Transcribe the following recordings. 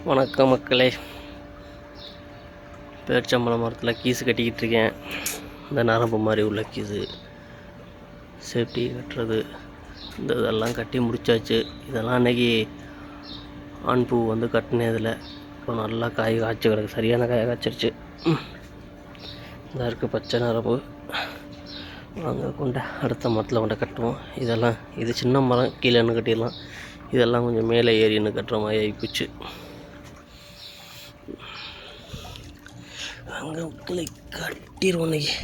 வணக்கம் மக்களே. பேரிச்சம்பழம் மரத்தில் கீஸு கட்டிக்கிட்டு இருக்கேன். இந்த நரம்பு மாதிரி உள்ள கீஸு சேஃப்டி கட்டுறது இதெல்லாம் கட்டி முடித்தாச்சு. இதெல்லாம் அன்றைக்கி ஆண் பூ வந்து கட்டினதில் இப்போ நல்லா காய் காய்ச்சி கிடக்கு. சரியான காயை காய்ச்சிருச்சு. இதாக இருக்குது பச்சை நரம்பு. வாங்க கொண்ட அடுத்த மரத்தில் கொண்ட கட்டுவோம். இது சின்ன மரம், கீழே இன்னும் கட்டிடலாம். இதெல்லாம் கொஞ்சம் மேலே ஏறி இன்னும் கட்டுற மாதிரி ஆகிப்போச்சு. அங்கே மக்களை கட்டிடுவோம். இன்னைக்கு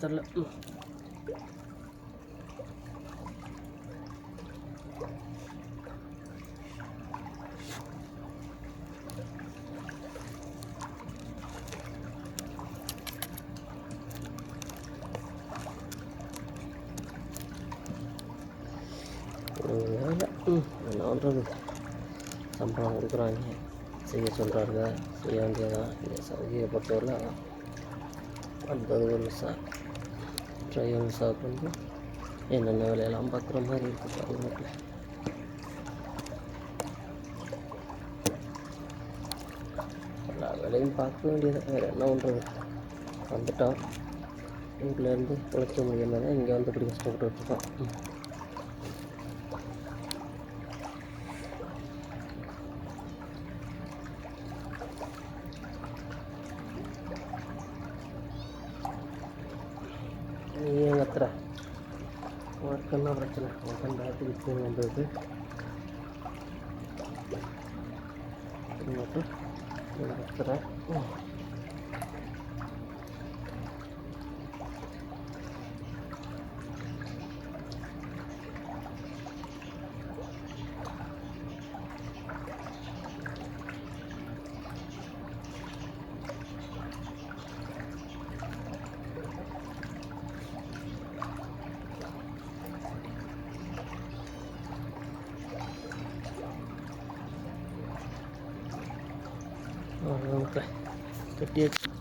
தெரியல. என்ன பண்ணுறது, சம்பளம் கொடுக்குறாங்க, செய்ய சொல்கிறாங்க, செய்ய வேண்டியதான். இந்த சவுதியை பொறுத்தவரை 50 நிமிஷா டிரைவர் விசாவுக்கு வந்து என்னென்ன வேலையெல்லாம் பார்க்குற மாதிரி இருக்குது. அவங்களுக்கு எல்லா வேலையும் பார்க்க வேண்டியது. வேறு என்ன பண்ணுறது, வந்துட்டோம். வீட்டிலேருந்து உழைக்க முடியல, இங்கே வந்து இப்படி கஷ்டப்பட்டு வச்சுருக்கோம். நீ ஏன் கத்துற? உனக்கு என்ன பிரச்சனை? உனக்கு பேட்டு விற்று வந்தது மட்டும் கத்துற. கட்டியாச்சு.